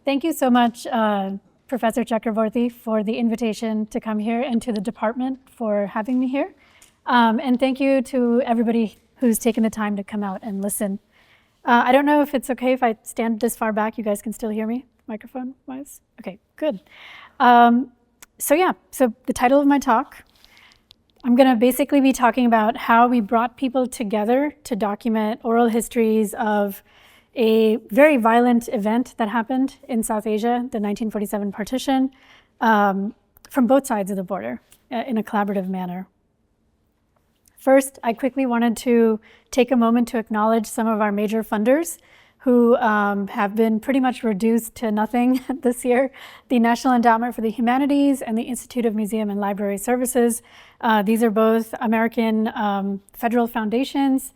Thank you so much, Professor Chakraborty, for the invitation to come here, and to the department for having me here. And thank you to everybody who's taken the time to come out and listen. I don't know if it's okay if I stand this far back. You guys can still hear me, microphone-wise? Okay, good. So the title of my talk, I'm going to basically be talking about how we brought people together to document oral histories of a very violent event that happened in South Asia, the 1947 partition, from both sides of the border in a collaborative manner. First, I quickly wanted to take a moment to acknowledge some of our major funders who have been pretty much reduced to nothing this year. The National Endowment for the Humanities and the Institute of Museum and Library Services. These are both American federal foundations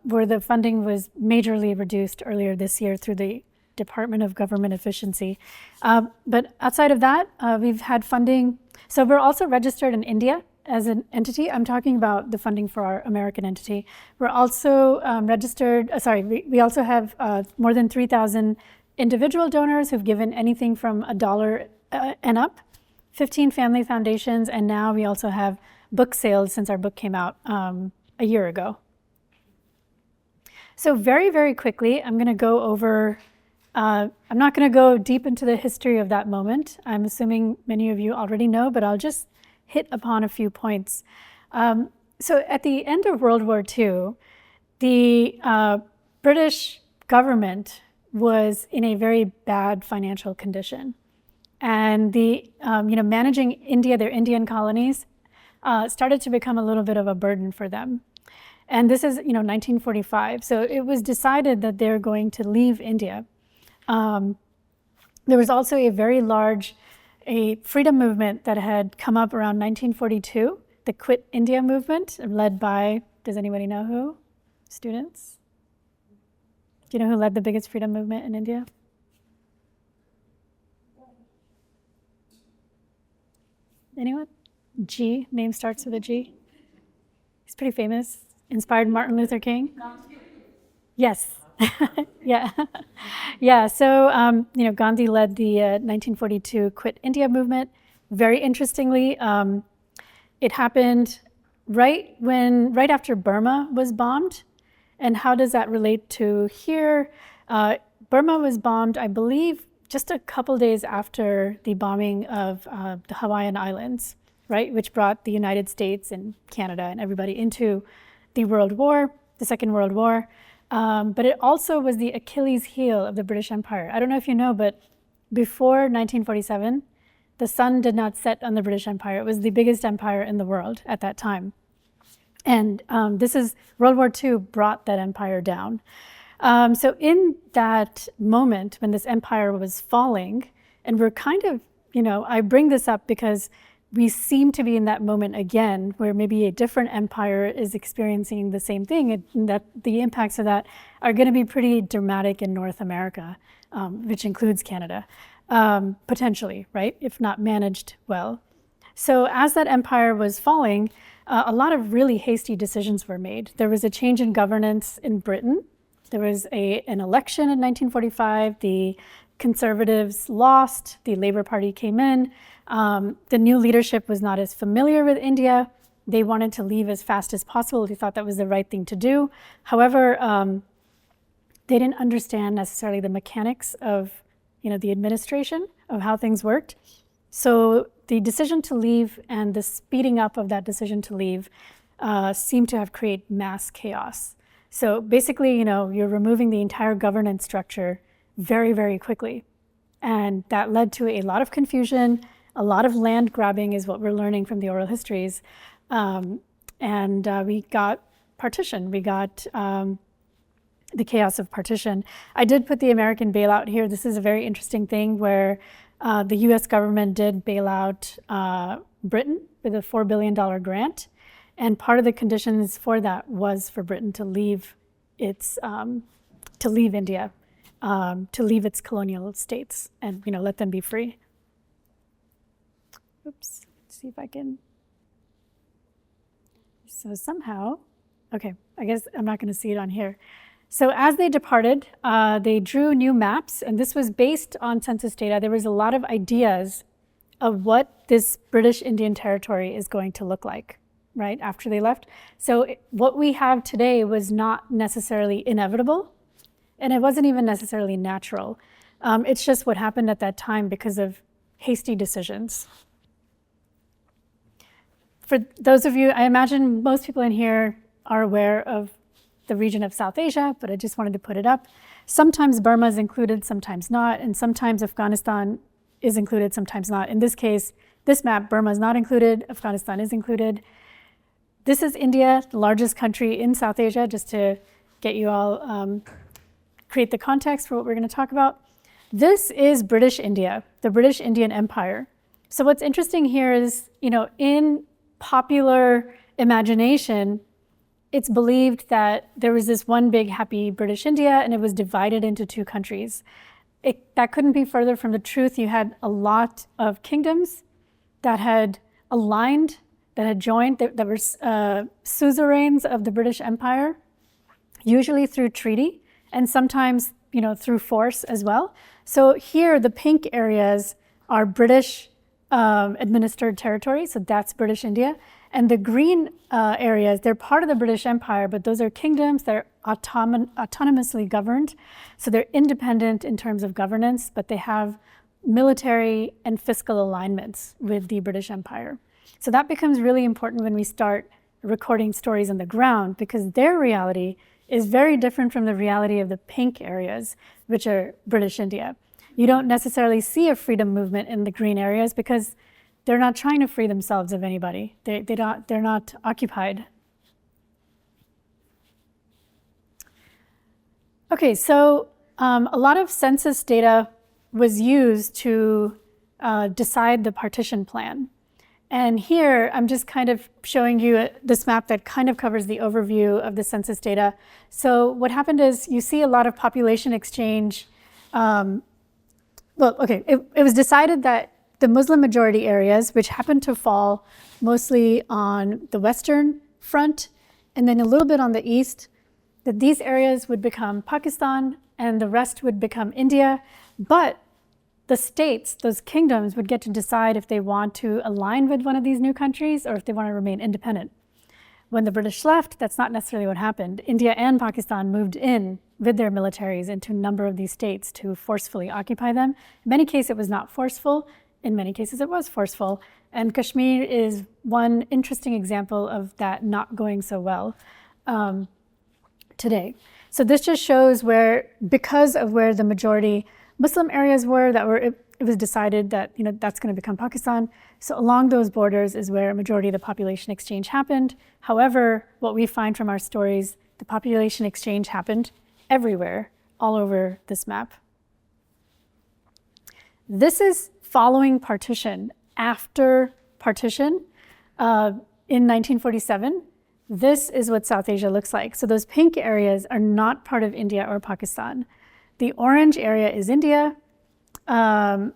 where the funding was majorly reduced earlier this year through the Department of Government Efficiency. But outside of that, we've had funding. So we're also registered in India as an entity. I'm talking about the funding for our American entity. We're also registered, we also have more than 3,000 individual donors who've given anything from $1 and up, 15 family foundations, and now we also have book sales since our book came out a year ago. So very, very quickly, I'm gonna go over, I'm not gonna go deep into the history of that moment. I'm assuming many of you already know, but I'll just hit upon a few points. So at the end of World War II, the British government was in a very bad financial condition. And the, managing India, their Indian colonies, started to become a little bit of a burden for them. And this is, 1945. So it was decided that they're going to leave India. There was also a very large freedom movement that had come up around 1942, the Quit India movement, led by, does anybody know who? Students? Do you know who led the biggest freedom movement in India? Anyone? G, name starts with a G. He's pretty famous. Inspired Martin Luther King? Yes. Yeah. So, Gandhi led the 1942 Quit India movement. Very interestingly, it happened right after Burma was bombed. And how does that relate to here? Burma was bombed, I believe, just a couple days after the bombing of the Hawaiian Islands, right? Which brought the United States and Canada and everybody into the Second World War. But it also was the Achilles heel of the British Empire. I don't know if you know, but before 1947, the sun did not set on the British Empire. It was the biggest empire in the world at that time. And World War II brought that empire down. So in that moment when this empire was falling, and we're kind of, I bring this up because we seem to be in that moment again, where maybe a different empire is experiencing the same thing, and that the impacts of that are going to be pretty dramatic in North America, which includes Canada, potentially, right, if not managed well. So as that empire was falling, a lot of really hasty decisions were made. There was a change in governance in Britain. There was an election in 1945. The Conservatives lost. The Labour Party came in. The new leadership was not as familiar with India. They wanted to leave as fast as possible. They thought that was the right thing to do. However, they didn't understand necessarily the mechanics of the administration, of how things worked. So the decision to leave and the speeding up of that decision to leave seemed to have created mass chaos. So basically, you're removing the entire governance structure very, very quickly. And that led to a lot of confusion. A lot of land grabbing is what we're learning from the oral histories. We got partition. We got the chaos of partition. I did put the American bailout here. This is a very interesting thing where the US government did bail out Britain with a $4 billion grant. And part of the conditions for that was for Britain to leave India, to leave its colonial states and let them be free. Oops, let's see if I can. So somehow, okay, I guess I'm not going to see it on here. So as they departed, they drew new maps, and this was based on census data. There was a lot of ideas of what this British Indian Territory is going to look like, right, after they left. So what we have today was not necessarily inevitable, and it wasn't even necessarily natural. It's just what happened at that time because of hasty decisions. For those of you, I imagine most people in here are aware of the region of South Asia, but I just wanted to put it up. Sometimes Burma is included, sometimes not, and sometimes Afghanistan is included, sometimes not. In this case, this map, Burma is not included, Afghanistan is included. This is India, the largest country in South Asia, just to get you all, create the context for what we're going to talk about. This is British India, the British Indian Empire. So what's interesting here is, in popular imagination, it's believed that there was this one big happy British India and it was divided into two countries. That couldn't be further from the truth. You had a lot of kingdoms that had aligned, that had joined, that were suzerains of the British Empire, usually through treaty and sometimes through force as well. So here the pink areas are British administered territory, so that's British India. And the green areas, they're part of the British Empire, but those are kingdoms that are autonomously governed. So they're independent in terms of governance, but they have military and fiscal alignments with the British Empire. So that becomes really important when we start recording stories on the ground, because their reality is very different from the reality of the pink areas, which are British India. You don't necessarily see a freedom movement in the green areas because they're not trying to free themselves of anybody. They're not occupied. Okay, so a lot of census data was used to decide the partition plan. And here, I'm just kind of showing you this map that kind of covers the overview of the census data. So what happened is you see a lot of population exchange. It was decided that the Muslim majority areas, which happened to fall mostly on the Western front and then a little bit on the east, that these areas would become Pakistan and the rest would become India. But the states, those kingdoms, would get to decide if they want to align with one of these new countries or if they want to remain independent. When the British left, that's not necessarily what happened. India and Pakistan moved in with their militaries into a number of these states to forcefully occupy them. In many cases, it was not forceful. In many cases, it was forceful. And Kashmir is one interesting example of that not going so well today. So this just shows where, because of where the majority Muslim areas were, it was decided that that's going to become Pakistan. So along those borders is where a majority of the population exchange happened. However, what we find from our stories, the population exchange happened everywhere, all over this map. This is following partition. After partition in 1947, this is what South Asia looks like. So those pink areas are not part of India or Pakistan. The orange area is India. The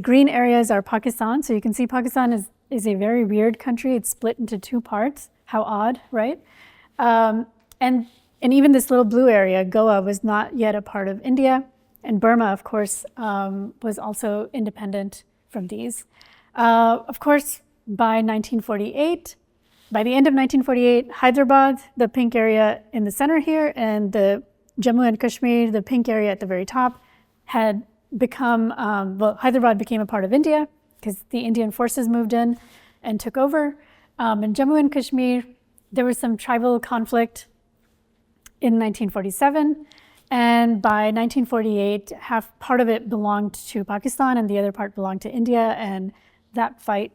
green areas are Pakistan. So you can see Pakistan is a very weird country. It's split into two parts. How odd, right? And even this little blue area, Goa, was not yet a part of India. And Burma, of course, was also independent from these. Of course, by the end of 1948, Hyderabad, the pink area in the center here, and the Jammu and Kashmir, the pink area at the very top, had become, Hyderabad became a part of India because the Indian forces moved in and took over. In Jammu and Kashmir, there was some tribal conflict in 1947. And by 1948, half part of it belonged to Pakistan and the other part belonged to India. And that fight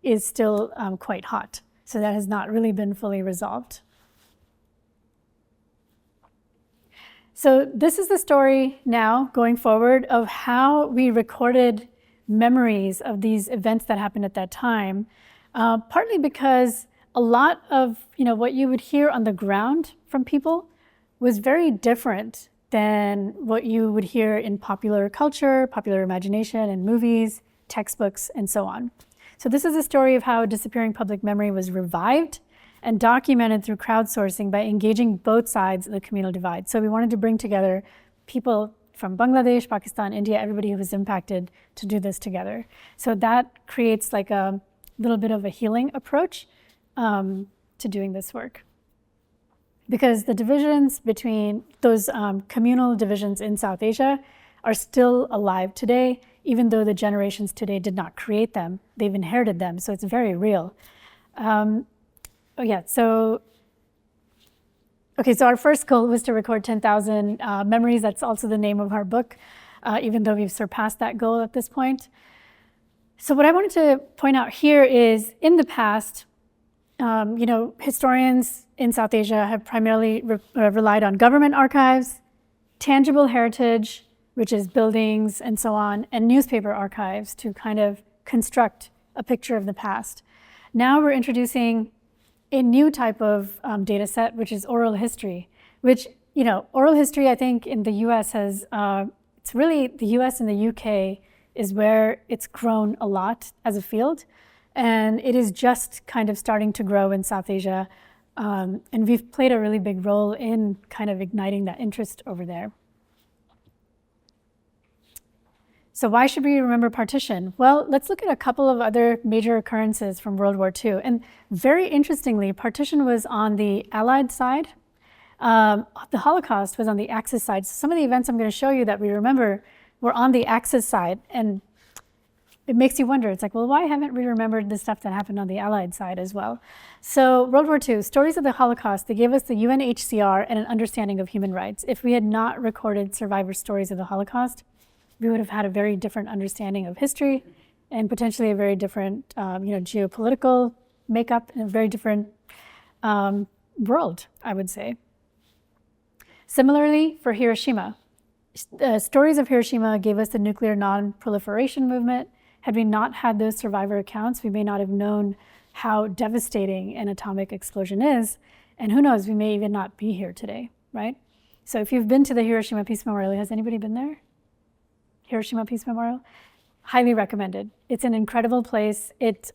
is still quite hot. So that has not really been fully resolved. So this is the story now going forward of how we recorded memories of these events that happened at that time, partly because a lot of what you would hear on the ground from people was very different than what you would hear in popular culture, popular imagination, and movies, textbooks, and so on. So this is a story of how disappearing public memory was revived and documented through crowdsourcing by engaging both sides of the communal divide. So we wanted to bring together people from Bangladesh, Pakistan, India, everybody who was impacted to do this together. So that creates like a little bit of a healing approach to doing this work. Because the divisions between those communal divisions in South Asia are still alive today, even though the generations today did not create them. They've inherited them, so it's very real. So our first goal was to record 10,000 memories. That's also the name of our book, even though we've surpassed that goal at this point. So what I wanted to point out here is, in the past, historians in South Asia have primarily relied on government archives, tangible heritage, which is buildings and so on, and newspaper archives to kind of construct a picture of the past. Now we're introducing a new type of data set, which is oral history, which, oral history, I think in the US it's really the US and the UK is where it's grown a lot as a field. And it is just kind of starting to grow in South Asia. And we've played a really big role in kind of igniting that interest over there. So why should we remember partition? Well, let's look at a couple of other major occurrences from World War II. And very interestingly, partition was on the Allied side. The Holocaust was on the Axis side. So some of the events I'm going to show you that we remember were on the Axis side. And it makes you wonder, it's like, well, why haven't we remembered the stuff that happened on the Allied side as well? So World War II, stories of the Holocaust, they gave us the UNHCR and an understanding of human rights. If we had not recorded survivor stories of the Holocaust, we would have had a very different understanding of history and potentially a very different geopolitical makeup and a very different world, I would say. Similarly, for Hiroshima, stories of Hiroshima gave us the nuclear non-proliferation movement. Had we not had those survivor accounts, we may not have known how devastating an atomic explosion is. And who knows, we may even not be here today, right? So if you've been to the Hiroshima Peace Memorial, has anybody been there? Hiroshima Peace Memorial? Highly recommended. It's an incredible place. It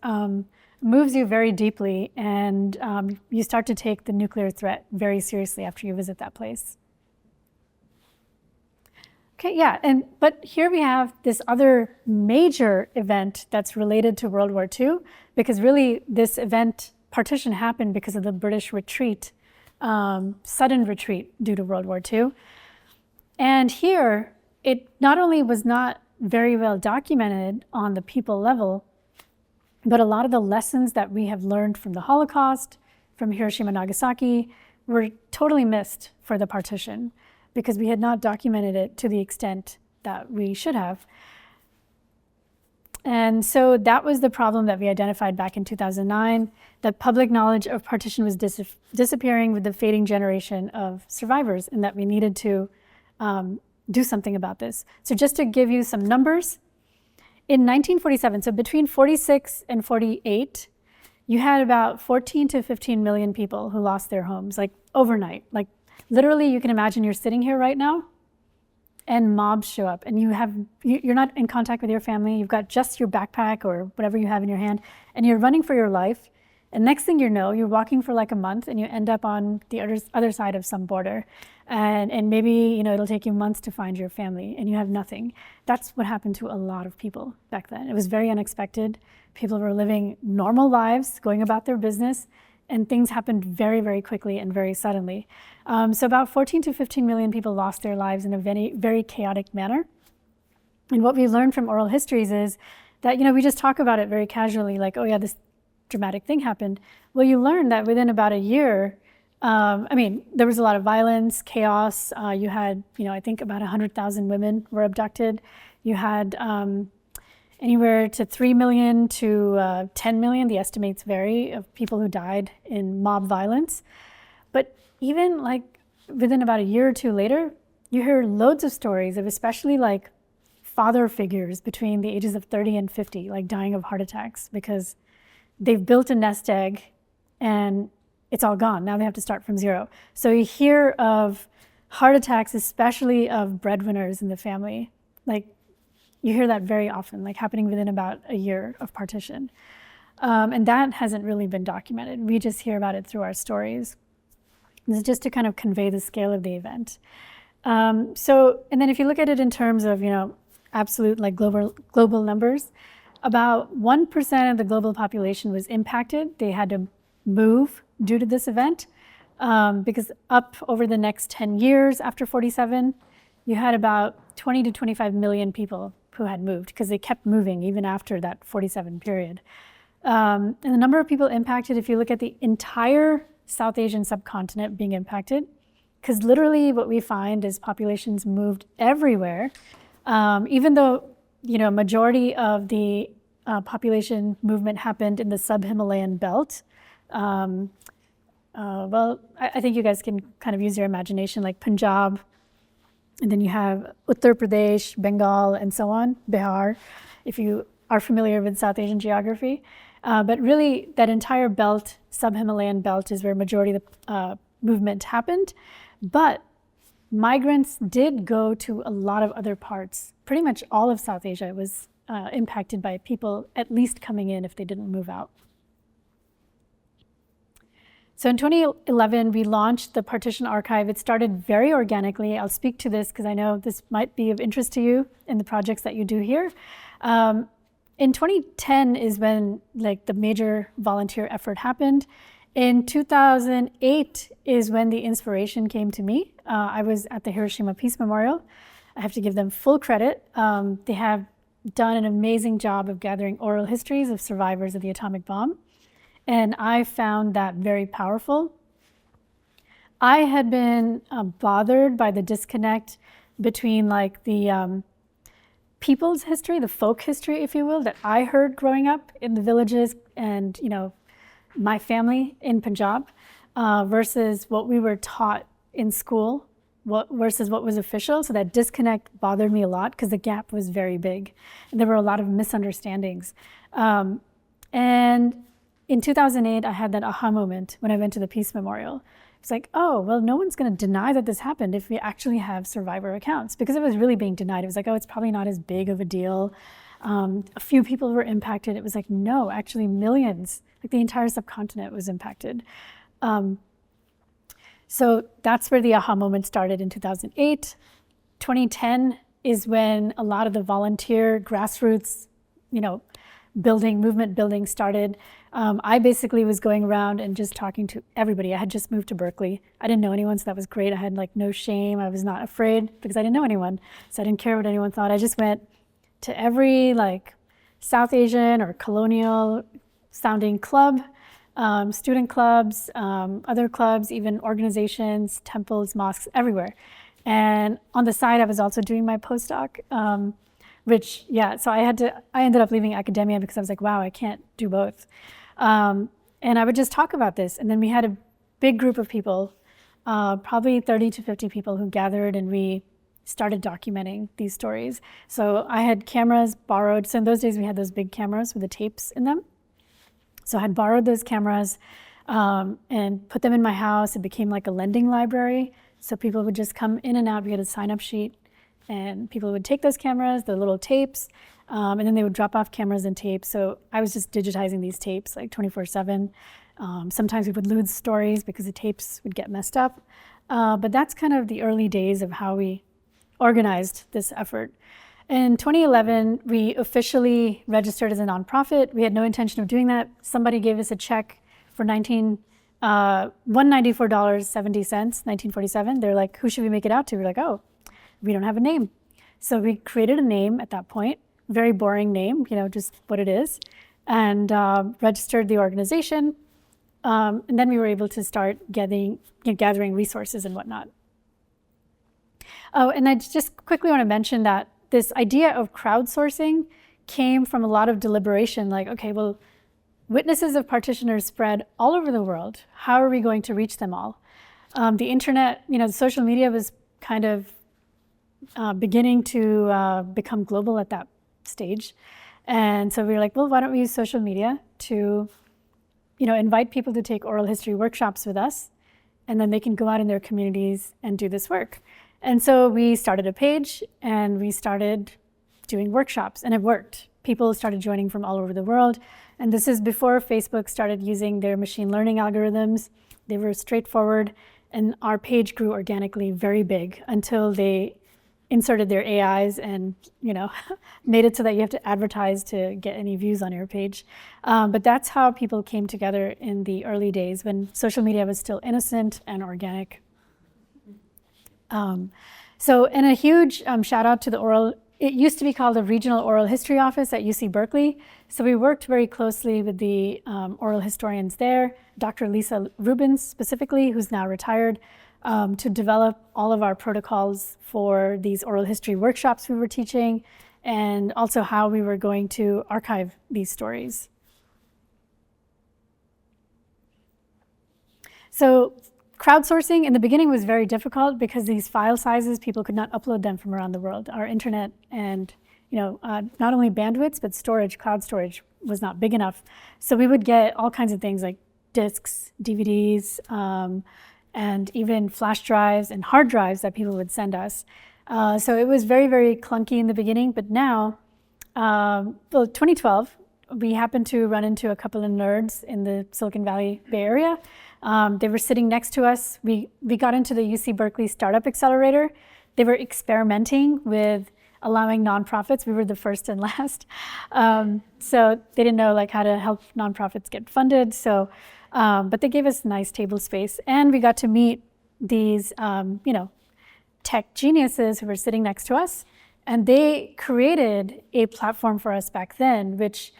moves you very deeply, and you start to take the nuclear threat very seriously after you visit that place. Okay, yeah, but here we have this other major event that's related to World War II, because really this event, partition, happened because of the British retreat, sudden retreat due to World War II. And here, it not only was not very well documented on the people level, but a lot of the lessons that we have learned from the Holocaust, from Hiroshima and Nagasaki, were totally missed for the partition because we had not documented it to the extent that we should have. And so that was the problem that we identified back in 2009, that public knowledge of partition was disappearing with the fading generation of survivors, and that we needed to do something about this. So just to give you some numbers, in 1947, so between 46 and 48, you had about 14 to 15 million people who lost their homes, like overnight. Like literally, you can imagine you're sitting here right now and mobs show up and you're not in contact with your family. You've got just your backpack or whatever you have in your hand, and you're running for your life. And next thing you know, you're walking for like a month and you end up on the other side of some border. And maybe it'll take you months to find your family and you have nothing. That's what happened to a lot of people back then. It was very unexpected. People were living normal lives, going about their business, and things happened very, very quickly and very suddenly. So about 14 to 15 million people lost their lives in a very, very chaotic manner. And what we learned from oral histories is that, we just talk about it very casually, like, oh yeah, this dramatic thing happened. Well, you learn that within about a year, there was a lot of violence, chaos. You had, I think about 100,000 women were abducted. You had anywhere to 3 million to 10 million, the estimates vary, of people who died in mob violence. But even like within about a year or two later, you hear loads of stories of especially like father figures between the ages of 30 and 50, like dying of heart attacks because they've built a nest egg and it's all gone. Now they have to start from zero. So you hear of heart attacks, especially of breadwinners in the family. Like you hear that very often, like happening within about a year of partition. And that hasn't really been documented. We just hear about it through our stories. This is just to kind of convey the scale of the event. And then if you look at it in terms of, absolute like global numbers, about 1% of the global population was impacted. They had to move due to this event, because up over the next 10 years after 47, you had about 20 to 25 million people who had moved, because they kept moving even after that 47 period. And the number of people impacted, if you look at the entire South Asian subcontinent being impacted, because literally what we find is populations moved everywhere, even though majority of the population movement happened in the sub-Himalayan belt. I think you guys can kind of use your imagination, like Punjab, and then you have Uttar Pradesh, Bengal, and so on, Bihar, if you are familiar with South Asian geography. But really, that entire belt, sub-Himalayan belt, is where majority of the movement happened. But migrants did go to a lot of other parts. Pretty much all of South Asia was impacted by people at least coming in if they didn't move out. So in 2011, we launched the Partition Archive. It started very organically. I'll speak to this because I know this might be of interest to you in the projects that you do here. In 2010 is when the major volunteer effort happened. In 2008 is when the inspiration came to me. I was at the Hiroshima Peace Memorial. I have to give them full credit. They have done an amazing job of gathering oral histories of survivors of the atomic bomb. And I found that very powerful. I had been bothered by the disconnect between the people's history, the folk history, if you will, that I heard growing up in the villages and, my family in Punjab, versus what we were taught in school, versus what was official. So that disconnect bothered me a lot because the gap was very big. And there were a lot of misunderstandings. And in 2008, I had that aha moment when I went to the Peace Memorial. It's like, oh, well, no one's going to deny that this happened if we actually have survivor accounts, because it was really being denied. It was like, oh, it's probably not as big of a deal. A few people were impacted. It was like, no, actually millions, like the entire subcontinent was impacted. So that's where the aha moment started in 2008. 2010 is when a lot of the volunteer grassroots, movement building started. I basically was going around and just talking to everybody. I had just moved to Berkeley. I didn't know anyone, so that was great. I had no shame. I was not afraid because I didn't know anyone. So I didn't care what anyone thought. I just went to every South Asian or colonial sounding club, student clubs, other clubs, even organizations, temples, mosques, everywhere. And on the side, I was also doing my postdoc, so I ended up leaving academia because I was like, wow, I can't do both. And I would just talk about this. And then we had a big group of people, probably 30 to 50 people who gathered, and we started documenting these stories. So I had cameras borrowed. So in those days, we had those big cameras with the tapes in them. So I had borrowed those cameras and put them in my house. It became like a lending library. So people would just come in and out. We had a sign-up sheet. And people would take those cameras, the little tapes, and then they would drop off cameras and tapes. So I was just digitizing these tapes 24/7. Sometimes we would lose stories because the tapes would get messed up. But that's kind of the early days of how we organized this effort. In 2011, we officially registered as a nonprofit. We had no intention of doing that. Somebody gave us a check for $194.70, 1947. They're like, who should we make it out to? We're like, oh, we don't have a name. So we created a name at that point, very boring name, just what it is, and registered the organization. And then we were able to start gathering resources and whatnot. Oh, and I just quickly want to mention that this idea of crowdsourcing came from a lot of deliberation, okay, well, witnesses of partitioners spread all over the world. How are we going to reach them all? The internet, social media was kind of beginning to become global at that stage. And so we were like, well, why don't we use social media to, invite people to take oral history workshops with us, and then they can go out in their communities and do this work. And so we started a page and we started doing workshops, and it worked. people started joining from all over the world. And this is before Facebook started using their machine learning algorithms. They were straightforward, and our page grew organically very big until they inserted their AIs and made it so that you have to advertise to get any views on your page. But that's how people came together in the early days when social media was still innocent and organic. And a huge shout out to the it used to be called the Regional Oral History Office at UC Berkeley. So we worked very closely with the oral historians there, Dr. Lisa Rubens specifically, who's now retired, to develop all of our protocols for these oral history workshops we were teaching, and also how we were going to archive these stories. So crowdsourcing in the beginning was very difficult because these file sizes, people could not upload them from around the world. Our internet and not only bandwidths, but storage, cloud storage was not big enough. So we would get all kinds of things like discs, DVDs, and even flash drives and hard drives that people would send us. So it was very, very clunky in the beginning, but now, 2012, we happened to run into a couple of nerds in the Silicon Valley Bay Area. They were sitting next to us. We got into the UC Berkeley Startup Accelerator. They were experimenting with allowing nonprofits. We were the first and last. So they didn't know how to help nonprofits get funded. So, but they gave us nice table space. And we got to meet these, tech geniuses who were sitting next to us. And they created a platform for us back then, which,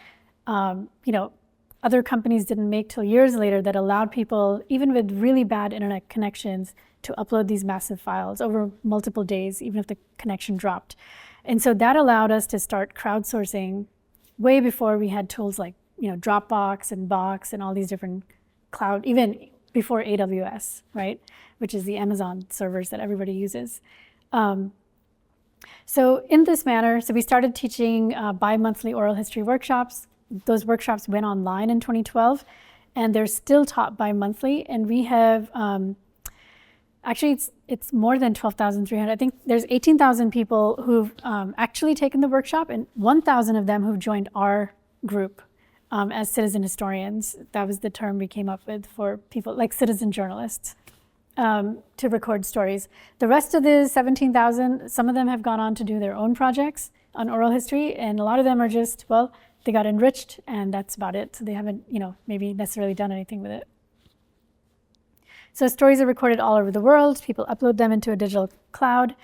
other companies didn't make till years later, that allowed people, even with really bad internet connections, to upload these massive files over multiple days, even if the connection dropped. And so that allowed us to start crowdsourcing way before we had tools like Dropbox and Box and all these different cloud, even before AWS, right? Which is the Amazon servers that everybody uses. So in this manner, we started teaching bi-monthly oral history workshops. Those workshops went online in 2012, and they're still taught bi-monthly. And we have, actually it's more than 12,300. I think there's 18,000 people who've actually taken the workshop, and 1,000 of them who've joined our group as citizen historians. That was the term we came up with for people like citizen journalists to record stories. The rest of the 17,000, some of them have gone on to do their own projects on oral history, and a lot of them are just, they got enriched, and that's about it. So they haven't, maybe necessarily done anything with it. So stories are recorded all over the world. People upload them into a digital cloud,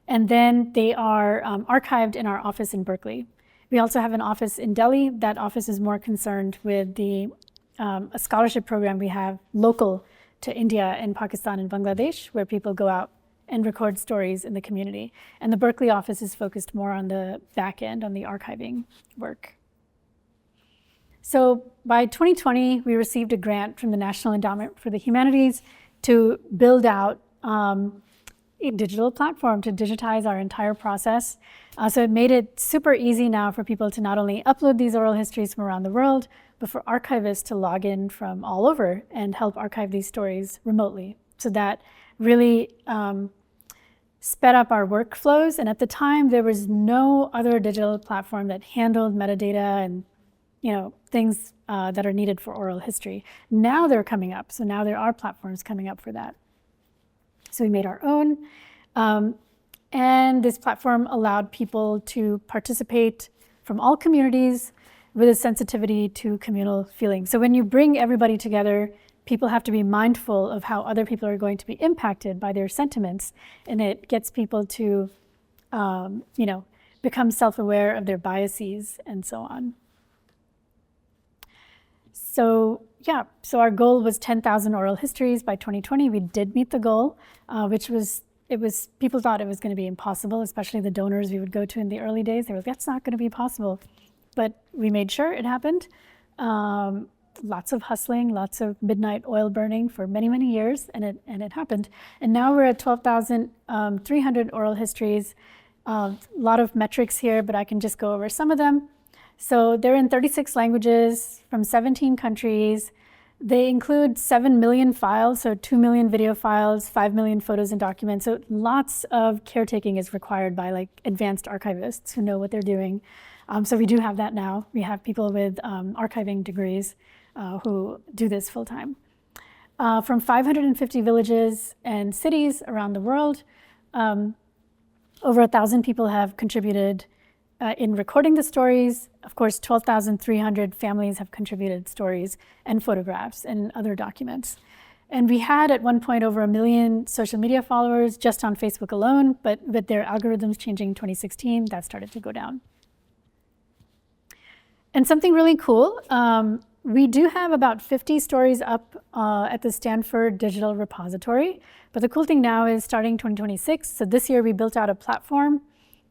and then they are archived in our office in Berkeley. We also have an office in Delhi. That office is more concerned with a scholarship program we have local to India and Pakistan and Bangladesh, where people go out and record stories in the community. And the Berkeley office is focused more on the back end, on the archiving work. So by 2020, we received a grant from the National Endowment for the Humanities to build out a digital platform to digitize our entire process. So it made it super easy now for people to not only upload these oral histories from around the world, but for archivists to log in from all over and help archive these stories remotely. So that really sped up our workflows. And at the time, there was no other digital platform that handled metadata and things that are needed for oral history. Now they're coming up. So now there are platforms coming up for that. So we made our own. And this platform allowed people to participate from all communities with a sensitivity to communal feeling. So when you bring everybody together, people have to be mindful of how other people are going to be impacted by their sentiments. And it gets people to, become self-aware of their biases and so on. So our goal was 10,000 oral histories by 2020. We did meet the goal, which was, people thought it was going to be impossible, especially the donors we would go to in the early days. They were like, that's not going to be possible. But we made sure it happened. Lots of hustling, lots of midnight oil burning for many, many years, and it happened. And now we're at 12,300 oral histories. A lot of metrics here, but I can just go over some of them. So they're in 36 languages from 17 countries. They include 7 million files, so 2 million video files, 5 million photos and documents. So lots of caretaking is required by like advanced archivists who know what they're doing. So we do have that now. We have people with archiving degrees who do this full time. From 550 villages and cities around the world, over 1,000 people have contributed in recording the stories. Of course, 12,300 families have contributed stories and photographs and other documents. And we had at one point over 1 million social media followers just on Facebook alone, but with their algorithms changing in 2016, that started to go down. And something really cool, we do have about 50 stories up at the Stanford Digital Repository. But the cool thing now is starting 2026, so this year we built out a platform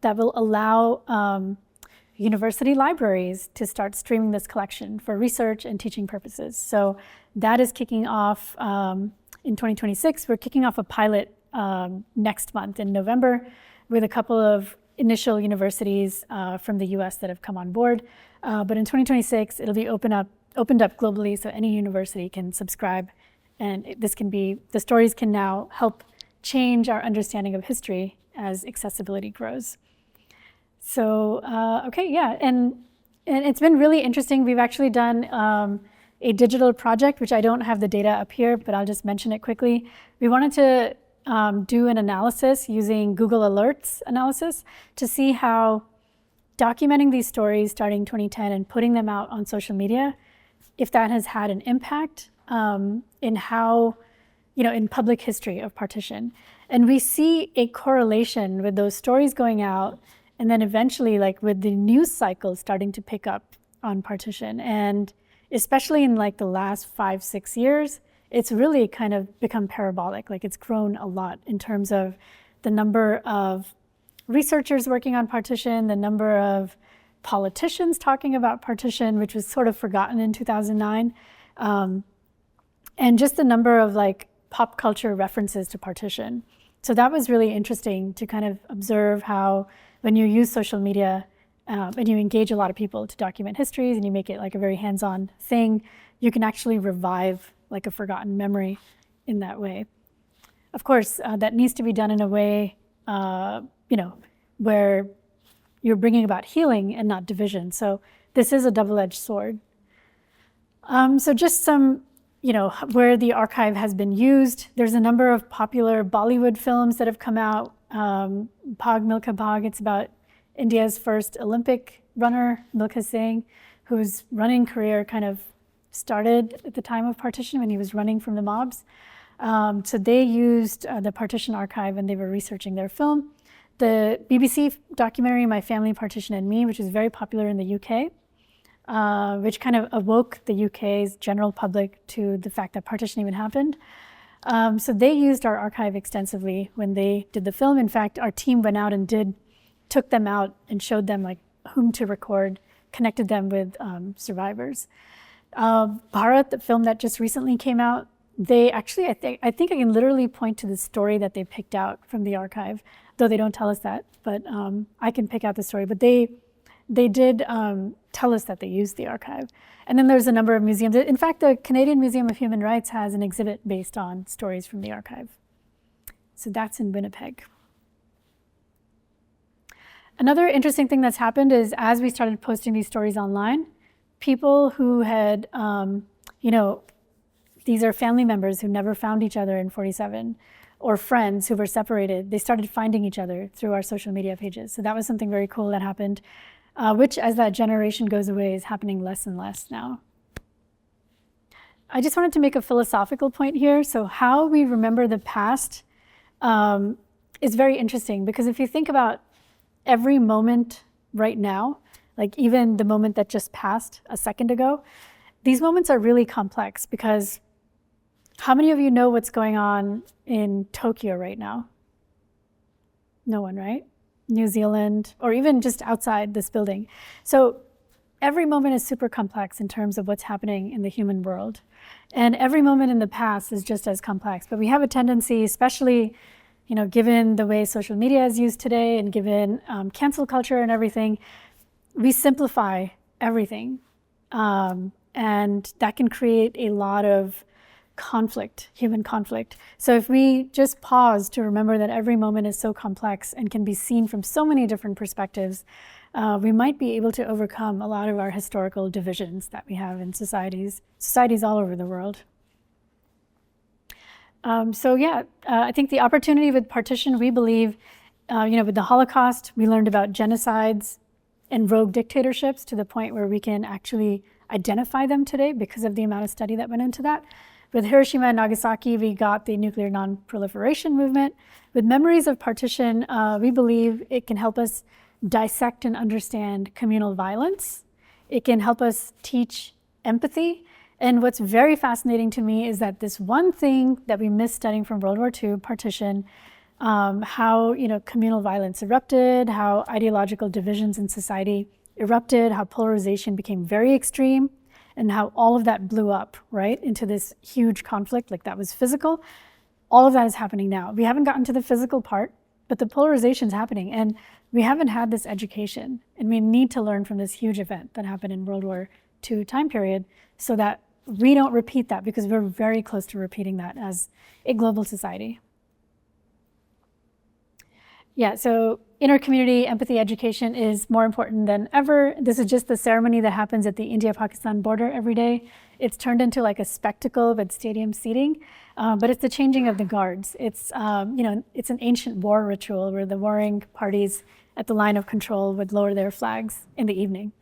that will allow university libraries to start streaming this collection for research and teaching purposes. So that is kicking off in 2026. We're kicking off a pilot next month in November with a couple of initial universities from the US that have come on board. But in 2026, it'll be opened up globally so any university can subscribe. And this can be, the stories can now help change our understanding of history as accessibility grows. So, okay, yeah, and it's been really interesting. We've actually done a digital project, which I don't have the data up here, but I'll just mention it quickly. We wanted to do an analysis using Google Alerts analysis to see how documenting these stories starting 2010 and putting them out on social media, if that has had an impact in how, in public history of partition. And we see a correlation with those stories going out and then eventually like with the news cycle starting to pick up on partition. And especially in like the last 5-6 years, it's really kind of become parabolic. Like it's grown a lot in terms of the number of researchers working on partition, the number of politicians talking about partition, which was sort of forgotten in 2009. And just the number of like pop culture references to partition. So that was really interesting to kind of observe how when you use social media and you engage a lot of people to document histories and you make it like a very hands-on thing, you can actually revive like a forgotten memory in that way. Of course, that needs to be done in a way, where you're bringing about healing and not division. So this is a double-edged sword. So just some, where the archive has been used. There's a number of popular Bollywood films that have come out. Bhag Milkha Bhag, it's about India's first Olympic runner, Milkha Singh, whose running career kind of started at the time of partition when he was running from the mobs. So they used the Partition Archive and they were researching their film. The BBC documentary, My Family, Partition and Me, which is very popular in the UK, which kind of awoke the UK's general public to the fact that partition even happened. So they used our archive extensively when they did the film. In fact, our team went out and took them out and showed them like whom to record, connected them with survivors. Bharat, the film that just recently came out, they actually, I think I can literally point to the story that they picked out from the archive, though they don't tell us that, but I can pick out the story. But they did tell us that they used the archive. And then there's a number of museums. In fact, the Canadian Museum of Human Rights has an exhibit based on stories from the archive. So that's in Winnipeg. Another interesting thing that's happened is as we started posting these stories online, people who had, these are family members who never found each other in 47, or friends who were separated, they started finding each other through our social media pages. So that was something very cool that happened, which as that generation goes away is happening less and less now. I just wanted to make a philosophical point here. So how we remember the past is very interesting, because if you think about every moment right now, like even the moment that just passed a second ago, these moments are really complex, because how many of you know what's going on in Tokyo right now? No one, right? New Zealand, or even just outside this building. So every moment is super complex in terms of what's happening in the human world. And every moment in the past is just as complex. But we have a tendency, especially given the way social media is used today and given cancel culture and everything, we simplify everything. and that can create a lot of conflict, human conflict. So if we just pause to remember that every moment is so complex and can be seen from so many different perspectives, we might be able to overcome a lot of our historical divisions that we have in societies all over the world. I think the opportunity with partition, we believe, with the Holocaust, we learned about genocides and rogue dictatorships to the point where we can actually identify them today because of the amount of study that went into that. With Hiroshima and Nagasaki, we got the nuclear non-proliferation movement. With memories of partition, we believe it can help us dissect and understand communal violence. It can help us teach empathy. And what's very fascinating to me is that this one thing that we missed studying from World War II, partition, how communal violence erupted, how ideological divisions in society erupted, how polarization became very extreme, and how all of that blew up, right, into this huge conflict, like that was physical. All of that is happening now. We haven't gotten to the physical part, but the polarization is happening, and we haven't had this education, and we need to learn from this huge event that happened in World War II time period so that we don't repeat that, because we're very close to repeating that as a global society. Yeah, so inter-community empathy education is more important than ever. This is just the ceremony that happens at the India-Pakistan border every day. It's turned into like a spectacle with stadium seating, but it's the changing of the guards. It's an ancient war ritual where the warring parties at the line of control would lower their flags in the evening.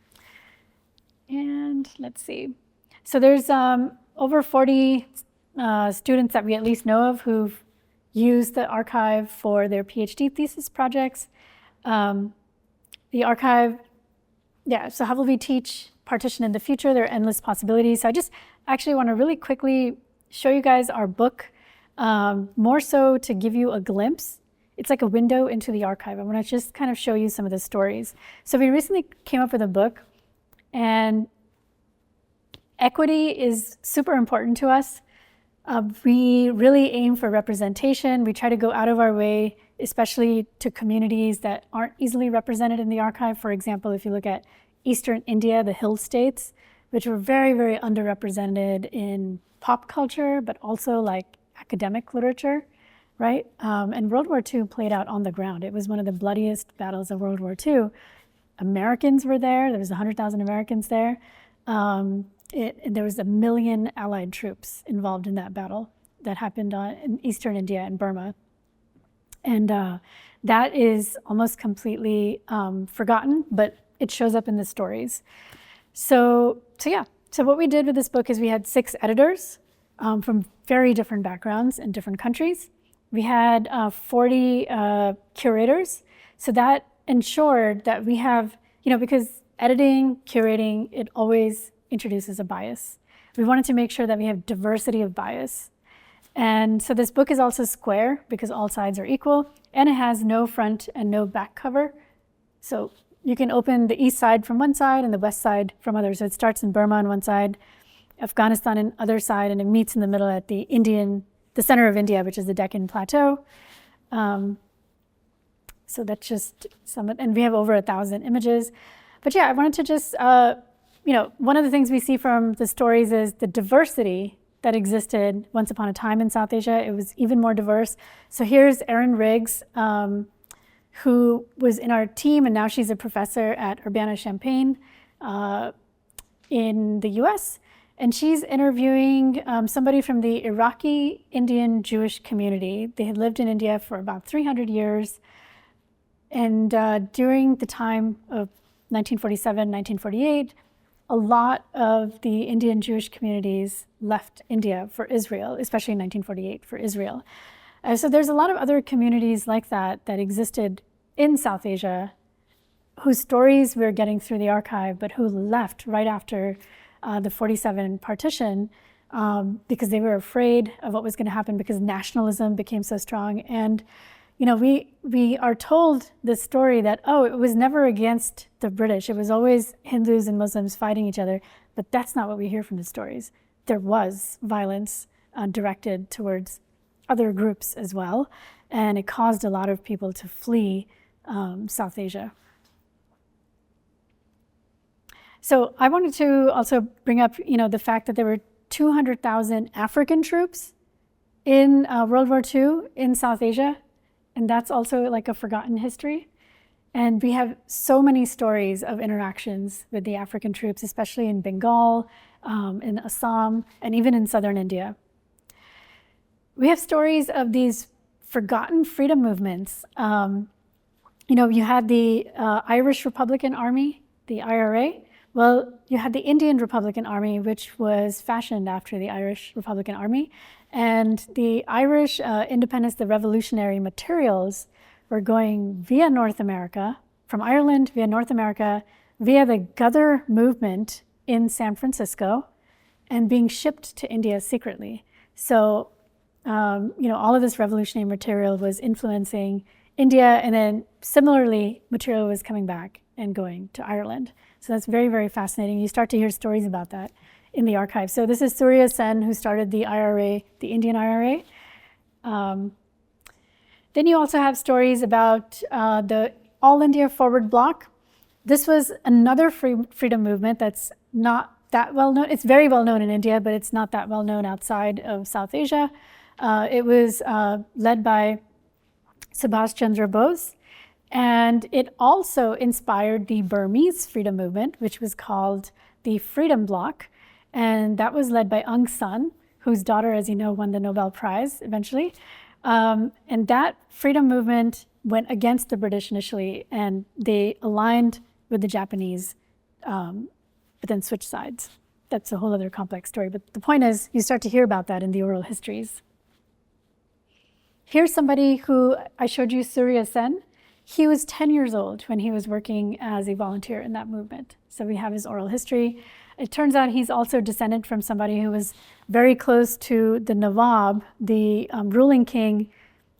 And let's see. So there's over 40 students that we at least know of who've used the archive for their PhD thesis projects. The archive, so how will we teach partition in the future? There are endless possibilities. So I just actually want to really quickly show you guys our book, more so to give you a glimpse. It's like a window into the archive. I want to just kind of show you some of the stories. So we recently came up with a book, and equity is super important to us. We really aim for representation. We try to go out of our way, especially to communities that aren't easily represented in the archive. For example, if you look at Eastern India, the hill states, which were very, very underrepresented in pop culture, but also like academic literature, right? And World War II played out on the ground. It was one of the bloodiest battles of World War II. Americans were there. There was 100,000 Americans there. There was 1 million Allied troops involved in that battle that happened in Eastern India and Burma. And that is almost completely forgotten, but it shows up in the stories. So what we did with this book is we had 6 editors from very different backgrounds and different countries. We had 40 curators. So that ensured that we have, because editing, curating, it always introduces a bias. We wanted to make sure that we have diversity of bias. And so this book is also square because all sides are equal, and it has no front and no back cover. So you can open the east side from one side and the west side from other. So it starts in Burma on one side, Afghanistan on the other side, and it meets in the middle at the center of India, which is the Deccan Plateau. So that's just and we have over 1,000 images. But yeah, I wanted to just, one of the things we see from the stories is the diversity that existed once upon a time in South Asia. It was even more diverse. So here's Erin Riggs, who was in our team, and now she's a professor at Urbana-Champaign in the US. And she's interviewing somebody from the Iraqi Indian Jewish community. They had lived in India for about 300 years. And during the time of 1947, 1948, a lot of the Indian Jewish communities left India for Israel, especially in 1948 for Israel. So there's a lot of other communities like that existed in South Asia whose stories we're getting through the archive, but who left right after the 47 partition because they were afraid of what was going to happen because nationalism became so strong. And we are told this story that, it was never against the British. It was always Hindus and Muslims fighting each other. But that's not what we hear from the stories. There was violence directed towards other groups as well. And it caused a lot of people to flee South Asia. So I wanted to also bring up, the fact that there were 200,000 African troops in World War II in South Asia, and that's also like a forgotten history. And we have so many stories of interactions with the African troops, especially in Bengal, in Assam, and even in southern India. We have stories of these forgotten freedom movements. You had the Irish Republican Army, the IRA. Well, you had the Indian Republican Army, which was fashioned after the Irish Republican Army. And the Irish independence, the revolutionary materials were going via North America, from Ireland via North America, via the Gather movement in San Francisco, and being shipped to India secretly. So, all of this revolutionary material was influencing India, and then similarly, material was coming back and going to Ireland. So that's very, very fascinating. You start to hear stories about that in the archive. So this is Surya Sen, who started the IRA, the Indian IRA. Then you also have stories about the All India Forward Bloc. This was another freedom movement that's not that well known. It's very well known in India, but it's not that well known outside of South Asia. It was led by Subhash Chandra Bose, and it also inspired the Burmese freedom movement, which was called the Freedom Bloc, and that was led by Aung San, whose daughter, as you know, won the Nobel Prize eventually. And that freedom movement went against the British initially, and they aligned with the Japanese, but then switched sides. That's a whole other complex story, but the point is, you start to hear about that in the oral histories. Here's somebody who I showed you, Surya Sen. He was 10 years old when he was working as a volunteer in that movement. So we have his oral history. It turns out he's also descended from somebody who was very close to the Nawab, the ruling king,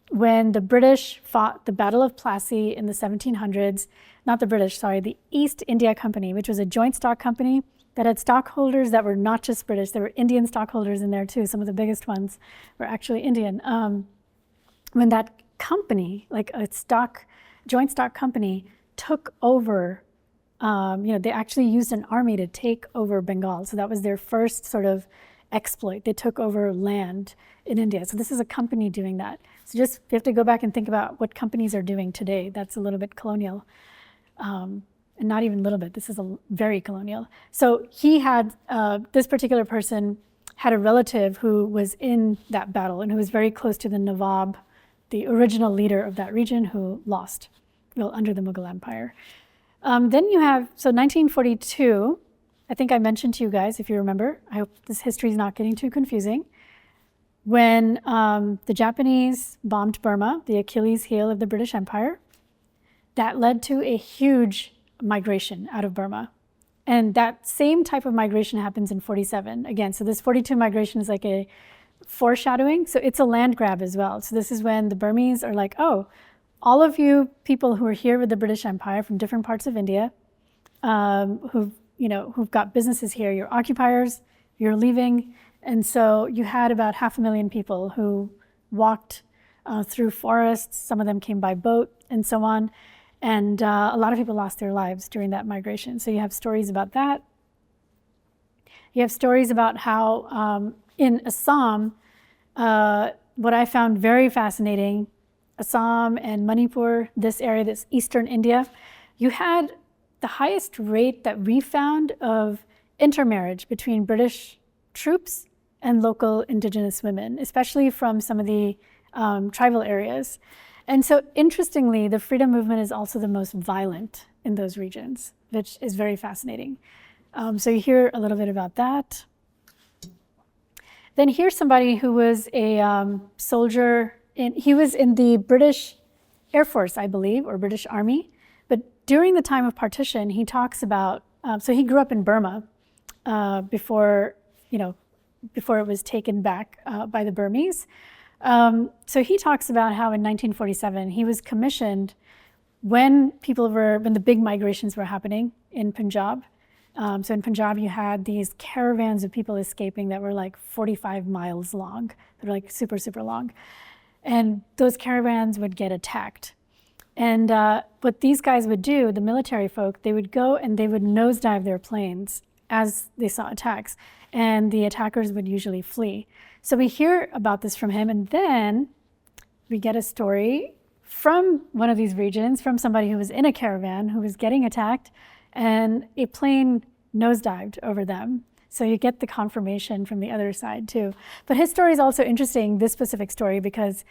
when the British fought the Battle of Plassey in the 1700s. Not the British, sorry, the East India Company, which was a joint stock company that had stockholders that were not just British. There were Indian stockholders in there too. Some of the biggest ones were actually Indian. When that company, like a joint stock company, took over, they actually used an army to take over Bengal. So that was their first sort of exploit. They took over land in India. So this is a company doing that. So you have to go back and think about what companies are doing today. That's a little bit colonial. And not even a little bit, this is very colonial. So he had, this particular person had a relative who was in that battle and who was very close to the Nawab, the original leader of that region, who lost under the Mughal Empire. Then you have, 1942, I think I mentioned to you guys, if you remember, I hope this history is not getting too confusing, when the Japanese bombed Burma, the Achilles heel of the British Empire, that led to a huge migration out of Burma. And that same type of migration happens in 47 again. So this 42 migration is like a foreshadowing. So it's a land grab as well. So this is when the Burmese are like, oh, all of you people who are here with the British Empire from different parts of India, who've got businesses here, you're occupiers, you're leaving. And so you had about 500,000 people who walked through forests. Some of them came by boat and so on. And a lot of people lost their lives during that migration. So you have stories about that. You have stories about how in Assam, what I found very fascinating, Assam and Manipur, this area, this eastern India, you had the highest rate that we found of intermarriage between British troops and local indigenous women, especially from some of the tribal areas. And so interestingly, the freedom movement is also the most violent in those regions, which is very fascinating. So you hear a little bit about that. Then here's somebody who was a soldier. He was in the British Air Force, I believe, or British Army. But during the time of partition, he talks about, so he grew up in Burma before it was taken back by the Burmese. So he talks about how in 1947, he was commissioned when the big migrations were happening in Punjab. So in Punjab, you had these caravans of people escaping that were like 45 miles long. They were like super, super long. And those caravans would get attacked And what these guys would do, the military folk, they would go and they would nosedive their planes as they saw attacks. And the attackers would usually flee. So we hear about this from him, and then we get a story from one of these regions, from somebody who was in a caravan, who was getting attacked, and a plane nosedived over them. So you get the confirmation from the other side too. But his story is also interesting, this specific story, because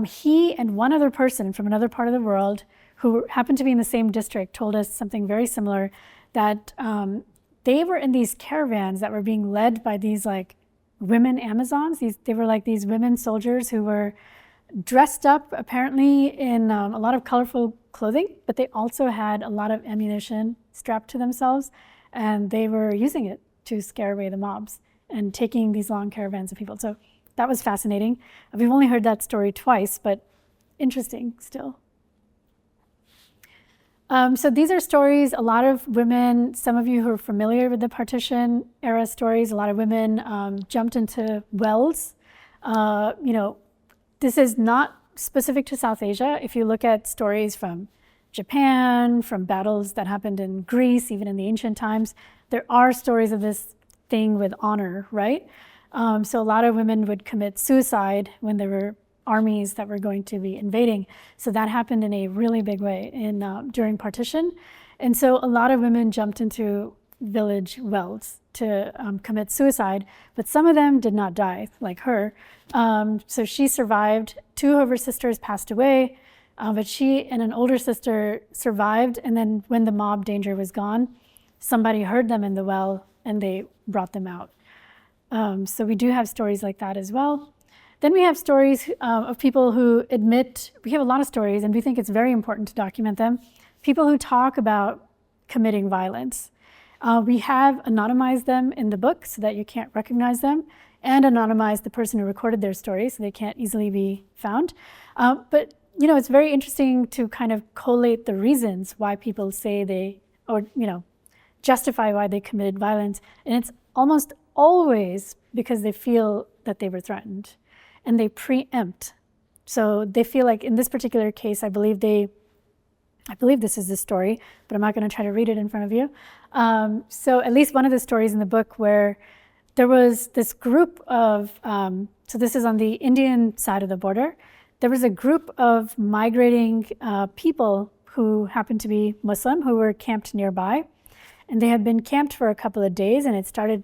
he and one other person from another part of the world who happened to be in the same district told us something very similar, that they were in these caravans that were being led by these like women Amazons. They were like these women soldiers who were dressed up apparently in a lot of colorful clothing, but they also had a lot of ammunition strapped to themselves, and they were using it to scare away the mobs and taking these long caravans of people. So that was fascinating. We've only heard that story twice, but interesting still. So these are stories, a lot of women, some of you who are familiar with the partition era stories, a lot of women jumped into wells. This is not specific to South Asia. If you look at stories from Japan, from battles that happened in Greece, even in the ancient times, there are stories of this thing with honor, right? So a lot of women would commit suicide when there were armies that were going to be invading. So that happened in a really big way during partition. And so a lot of women jumped into village wells to commit suicide, but some of them did not die, like her. So she survived. 2 of her sisters passed away, but she and an older sister survived. And then when the mob danger was gone, somebody heard them in the well and they brought them out. So we do have stories like that as well. Then we have stories of people who admit, we have a lot of stories and we think it's very important to document them, people who talk about committing violence. We have anonymized them in the book so that you can't recognize them, and anonymized the person who recorded their story so they can't easily be found. But it's very interesting to kind of collate the reasons why people say justify why they committed violence. And it's almost always because they feel that they were threatened, and they preempt. So they feel like in this particular case, I believe this is the story, but I'm not going to try to read it in front of you. So at least one of the stories in the book where there was this group of, so this is on the Indian side of the border, there was a group of migrating people who happened to be Muslim who were camped nearby. And they had been camped for a couple of days, and it started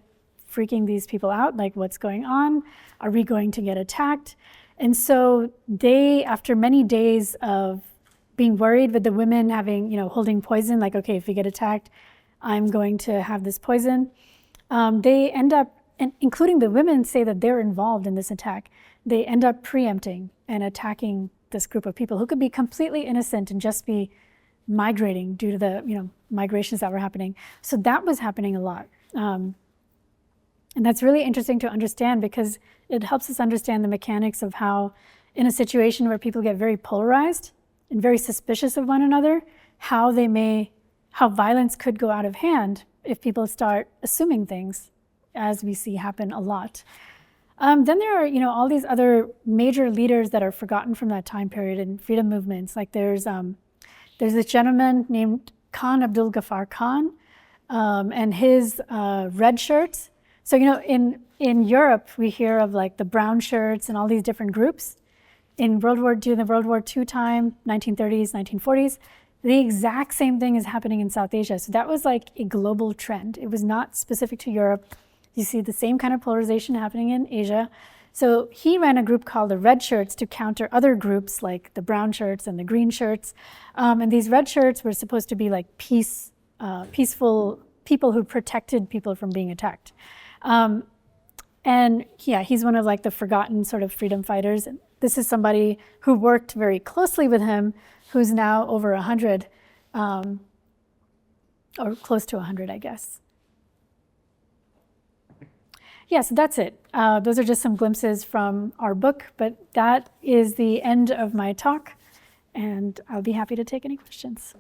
freaking these people out, like, what's going on? Are we going to get attacked? And so they, after many days of being worried with the women having, holding poison, like, okay, if we get attacked, I'm going to have this poison. They end up, and including the women say that they're involved in this attack. They end up preempting and attacking this group of people who could be completely innocent and just be migrating due to the, migrations that were happening. So that was happening a lot. And that's really interesting to understand because it helps us understand the mechanics of how, in a situation where people get very polarized and very suspicious of one another, how violence could go out of hand if people start assuming things, as we see happen a lot. Then there are, all these other major leaders that are forgotten from that time period in freedom movements. Like there's this gentleman named Khan Abdul Ghaffar Khan, and his red shirts. So, in Europe, we hear of like the brown shirts and all these different groups. During the World War II time, 1930s, 1940s, the exact same thing is happening in South Asia. So that was like a global trend. It was not specific to Europe. You see the same kind of polarization happening in Asia. So he ran a group called the Red Shirts to counter other groups like the brown shirts and the green shirts. And these red shirts were supposed to be like peaceful people who protected people from being attacked. And yeah, he's one of like the forgotten sort of freedom fighters. This is somebody who worked very closely with him, who's now over 100, or close to 100, I guess. Yeah, so that's it. Those are just some glimpses from our book, but that is the end of my talk, and I'll be happy to take any questions.